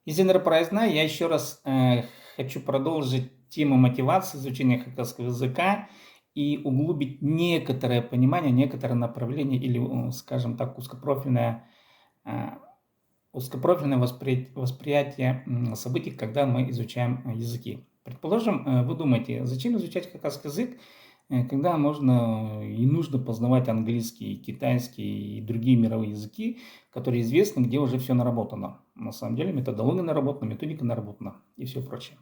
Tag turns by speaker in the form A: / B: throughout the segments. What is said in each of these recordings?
A: Из Enterprise, я еще раз хочу продолжить тему мотивации изучения хакасского языка и углубить некоторое понимание, некоторое направление или, скажем так, а, узкопрофильное восприятие событий, когда мы изучаем языки. Предположим, вы думаете, зачем изучать хакасский язык, когда можно и нужно познавать английский, китайский и другие мировые языки, которые известны, где уже все наработано. На самом деле методология наработана, методика наработана и все прочее.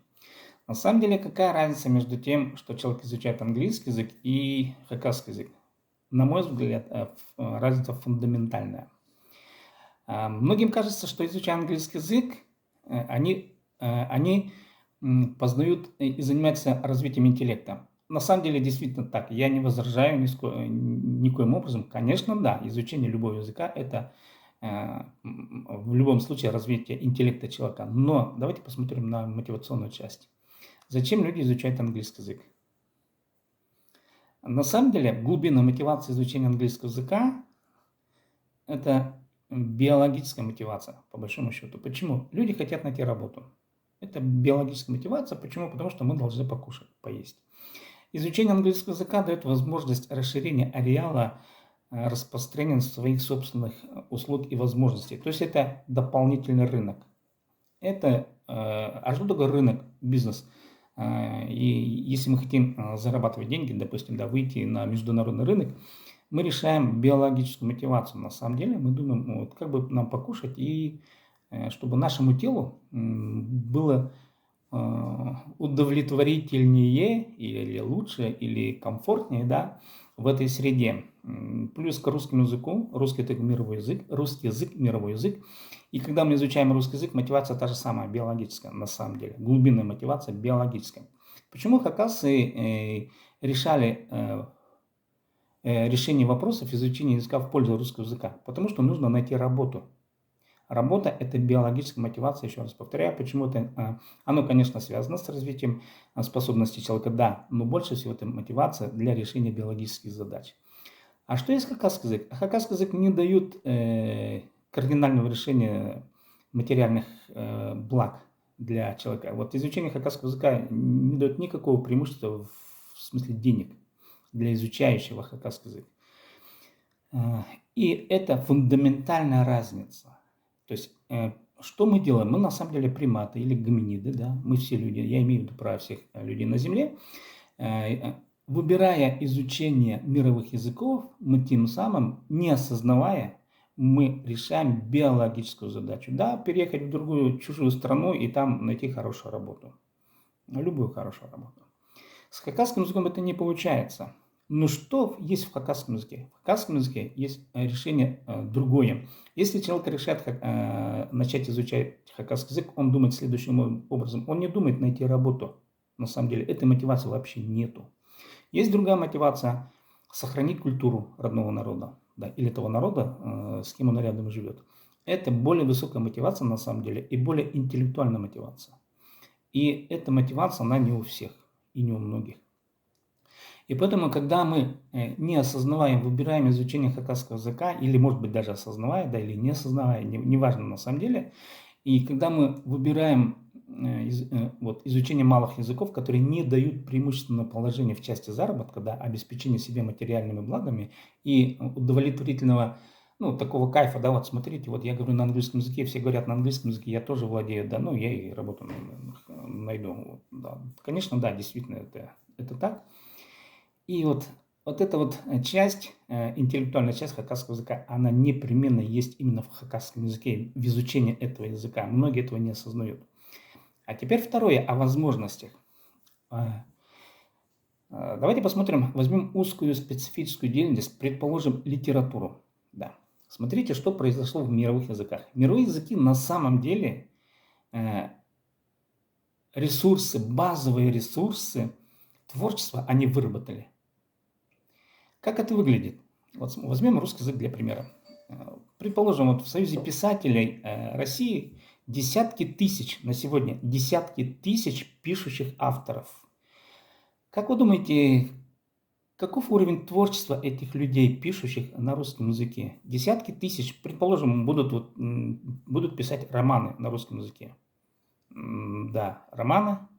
A: На самом деле, какая разница между тем, что человек изучает английский язык и хакасский язык? На мой взгляд, разница фундаментальная. Многим кажется, что изучая английский язык, они познают и занимаются развитием интеллекта. На самом деле действительно так. Я не возражаю никоим образом. Конечно, да, изучение любого языка – это в любом случае развитие интеллекта человека. Но давайте посмотрим на мотивационную часть. Зачем люди изучают английский язык? На самом деле глубина мотивации изучения английского языка – это биологическая мотивация, по большому счету. Почему? Люди хотят найти работу. Это биологическая мотивация. Почему? Потому что мы должны покушать, поесть. Изучение английского языка дает возможность расширения ареала распространения своих собственных услуг и возможностей. То есть это дополнительный рынок. А что такое рынок, бизнес? И если мы хотим зарабатывать деньги, допустим, выйти на международный рынок, мы решаем биологическую мотивацию. На самом деле мы думаем, как бы нам покушать, и чтобы нашему телу было удовлетворительнее или лучше, или комфортнее, в этой среде. Плюс к русскому языку, русский язык мировой язык. И когда мы изучаем русский язык, мотивация та же самая, биологическая, на самом деле. Глубинная мотивация биологическая. Почему хакассы решали решение вопросов изучения языка в пользу русского языка? Потому что нужно найти работу. Работа – это биологическая мотивация, еще раз повторяю, почему-то оно, конечно, связано с развитием способностей человека, но больше всего это мотивация для решения биологических задач. А что есть хакасский язык? Хакасский язык не дает кардинального решения материальных благ для человека. Вот изучение хакасского языка не дает никакого преимущества в смысле денег для изучающего хакасский язык. И это фундаментальная разница. То есть, что мы делаем? Мы на самом деле приматы или гоминиды, мы все люди, я имею в виду про всех людей на Земле. Выбирая изучение мировых языков, мы тем самым, не осознавая, мы решаем биологическую задачу. Переехать в другую, чужую страну и там найти хорошую работу. Любую хорошую работу. С хакасским языком это не получается. Но что есть в хакасском языке? В хакасском языке есть решение другое. Если человек решает начать изучать хакасский язык, он думает следующим образом. Он не думает найти работу. На самом деле этой мотивации вообще нету. Есть другая мотивация – сохранить культуру родного народа, или того народа, с кем он рядом живет. Это более высокая мотивация на самом деле и более интеллектуальная мотивация. И эта мотивация, она не у всех и не у многих. И поэтому, когда мы, не осознавая, выбираем изучение хакасского языка, или, может быть, даже осознавая, или не осознавая, неважно на самом деле, и когда мы выбираем изучение малых языков, которые не дают преимущественного положения в части заработка, обеспечения себе материальными благами и удовлетворительного, такого кайфа, вот смотрите, вот я говорю на английском языке, все говорят на английском языке, я тоже владею, я и работу найду. Конечно, действительно, это так. И вот эта часть, интеллектуальная часть хакасского языка, она непременно есть именно в хакасском языке, в изучении этого языка. Многие этого не осознают. А теперь второе, о возможностях. Давайте посмотрим, возьмем узкую специфическую деятельность, предположим, литературу. Смотрите, что произошло в мировых языках. Мировые языки на самом деле базовые ресурсы творчества они выработали. Как это выглядит? Вот возьмем русский язык для примера. Предположим, в Союзе писателей России десятки тысяч на сегодня, десятки тысяч пишущих авторов. Как вы думаете, каков уровень творчества этих людей, пишущих на русском языке? Десятки тысяч, предположим, будут писать романы на русском языке. да, романа.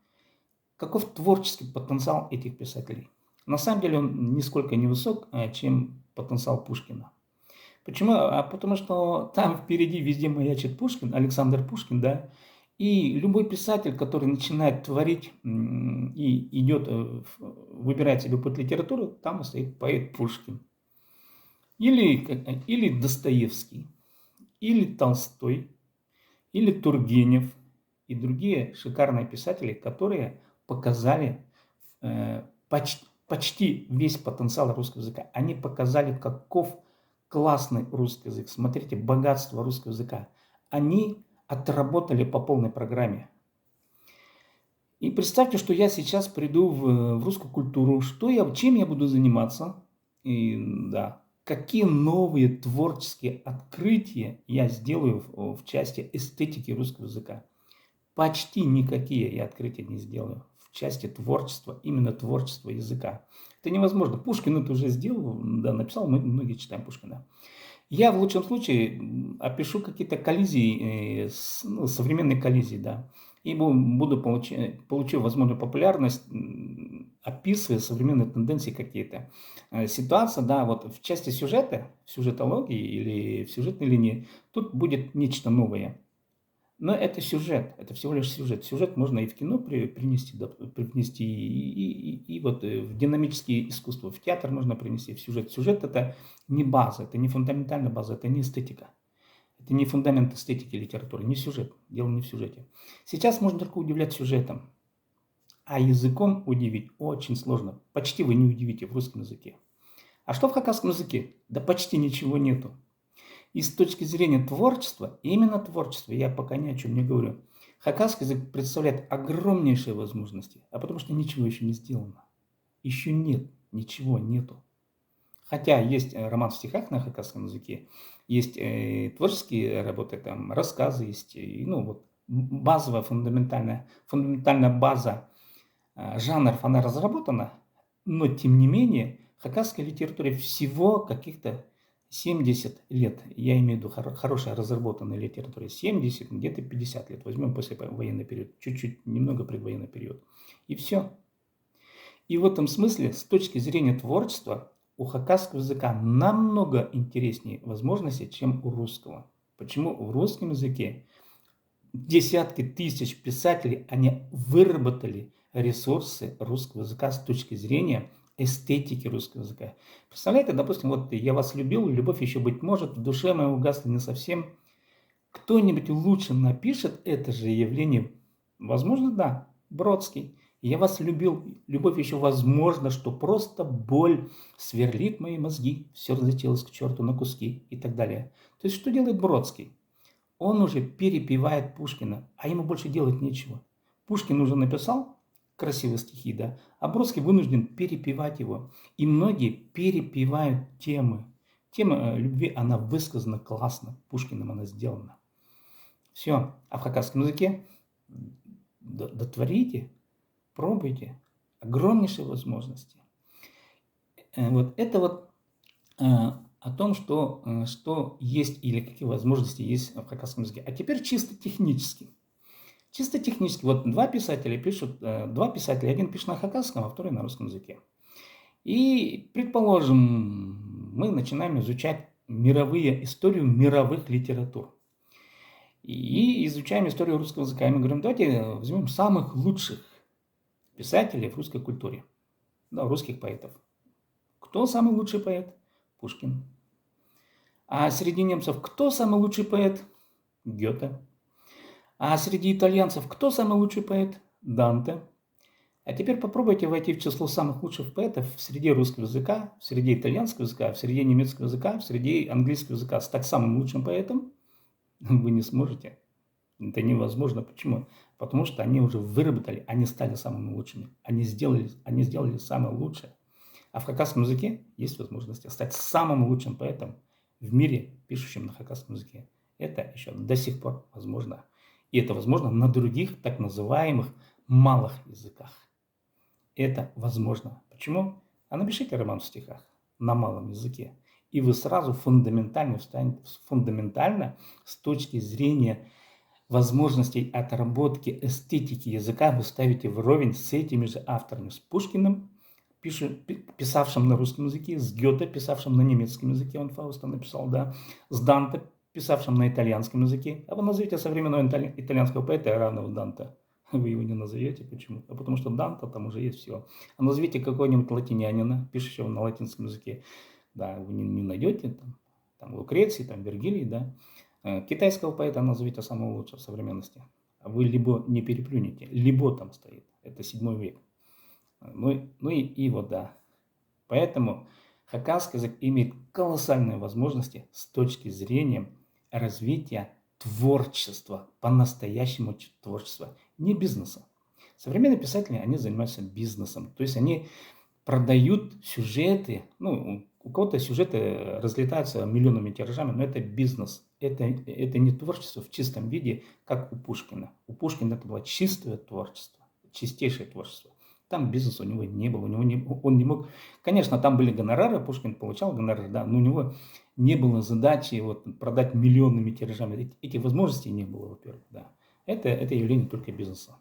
A: Каков творческий потенциал этих писателей? На самом деле он нисколько не высок, чем потенциал Пушкина. Почему? Потому что там впереди везде маячит Пушкин, Александр Пушкин, да, и любой писатель, который начинает творить и идет, выбирает себе путь литературы, там стоит поэт Пушкин. Или Достоевский, или Толстой, или Тургенев и другие шикарные писатели, которые показали почти весь потенциал русского языка. Они показали, каков классный русский язык. Смотрите, богатство русского языка. Они отработали по полной программе. И представьте, что я сейчас приду в русскую культуру, чем я буду заниматься, и да, какие новые творческие открытия я сделаю в части эстетики русского языка. Почти никакие я открытия не сделаю в части творчества, именно творчества языка. Это невозможно. Пушкин это уже сделал, да, написал, мы многие читаем Пушкина. Я в лучшем случае опишу какие-то коллизии, современные коллизии, да, и получу возможную популярность, описывая современные тенденции какие-то. Ситуация, да, вот в части сюжета, в сюжетологии или в сюжетной линии, тут будет нечто новое. Но это сюжет, это всего лишь сюжет. Сюжет можно и в кино привнести и вот в динамические искусства, в театр можно принести в сюжет. Сюжет это не база, это не фундаментальная база, это не эстетика. Это не фундамент эстетики литературы, не сюжет. Дело не в сюжете. Сейчас можно только удивлять сюжетом, а языком удивить очень сложно. Почти вы не удивите в русском языке. А что в хакасском языке? Да почти ничего нету. И с точки зрения творчества, именно творчества, я пока ни о чем не говорю, хакасский язык представляет огромнейшие возможности, а потому что ничего еще не сделано. Еще нет, ничего нету. Хотя есть роман в стихах на хакасском языке, есть творческие работы, там рассказы есть, ну вот базовая, фундаментальная база жанров, она разработана, но тем не менее хакасской литературе всего каких-то 70 лет, я имею в виду хорошая разработанная литература, 70, где-то 50 лет, возьмем после военный период, чуть-чуть, немного предвоенный период, и все. И в этом смысле, с точки зрения творчества, у хакасского языка намного интереснее возможности, чем у русского. Почему в русском языке десятки тысяч писателей, они выработали ресурсы русского языка с точки зрения эстетики русского языка. Представляете, допустим, вот я вас любил, любовь еще быть может, в душе моей угасла не совсем. Кто-нибудь лучше напишет это же явление? Возможно, да, Бродский. Я вас любил, любовь еще возможно, что просто боль сверлит мои мозги, все разлетелось к черту на куски и так далее. То есть что делает Бродский? Он уже перепевает Пушкина, а ему больше делать нечего. Пушкин уже написал красивые стихи, да, а Бродский вынужден перепевать его. И многие перепевают темы. Тема любви, она высказана классно, Пушкиным она сделана. Все, а в хакасском языке дотворите, пробуйте. Огромнейшие возможности. Вот это вот о том, что есть или какие возможности есть в хакасском языке. А теперь чисто технически. Чисто технически. Вот два писателя, один пишет на хакасском, а второй на русском языке. И, предположим, мы начинаем изучать историю мировых литератур. И изучаем историю русского языка. И мы говорим, давайте возьмем самых лучших писателей в русской культуре. Да, русских поэтов. Кто самый лучший поэт? Пушкин. А среди немцев кто самый лучший поэт? Гёте. А среди итальянцев кто самый лучший поэт? Данте. А теперь попробуйте войти в число самых лучших поэтов в среде русского языка, в среде итальянского языка, в среде немецкого языка, в среде английского языка. Стать самым лучшим поэтом вы не сможете. Это невозможно. Почему? Потому что они уже выработали, они стали самыми лучшими. Они сделали самое лучшее. А в хакасском языке есть возможность стать самым лучшим поэтом в мире, пишущим на хакасском языке. Это еще до сих пор возможно. И это возможно на других так называемых малых языках. Это возможно. Почему? А напишите роман в стихах на малом языке. И вы сразу фундаментально с точки зрения возможностей отработки эстетики языка вы ставите вровень с этими же авторами, с Пушкиным, писавшим на русском языке, с Гёте, писавшим на немецком языке, он Фауста написал, да, с Данте, писавшим на итальянском языке. А вы назовите современного итальянского поэта, равного Данте. Вы его не назовете. Почему? А потому что Данте там уже есть все. А назовите какого-нибудь латинянина, пишущего на латинском языке. Да, вы не найдете там Лукреции, там Вергилий, да. Китайского поэта назовите самого лучшего в современности. А вы либо не переплюнете, либо там стоит. Это 7 век. Ну и вот да. Поэтому хакасский язык имеет колоссальные возможности с точки зрения развития творчества, по-настоящему творчества, не бизнеса. Современные писатели, они занимаются бизнесом, то есть они продают сюжеты, ну, у кого-то сюжеты разлетаются миллионными тиражами, но это бизнес, это не творчество в чистом виде, как у Пушкина. У Пушкина это было чистое творчество, чистейшее творчество. Там бизнеса у него не было, он не мог... Конечно, там были гонорары, Пушкин получал гонорары, да, но у него не было задачи вот, продать миллионными тиражами. Этих возможностей не было, во-первых, да. Это явление только бизнеса.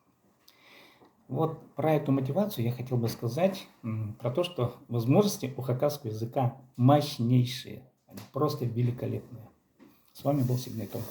A: Вот про эту мотивацию я хотел бы сказать, про то, что возможности у хакасского языка мощнейшие, они просто великолепные. С вами был Сигней Том.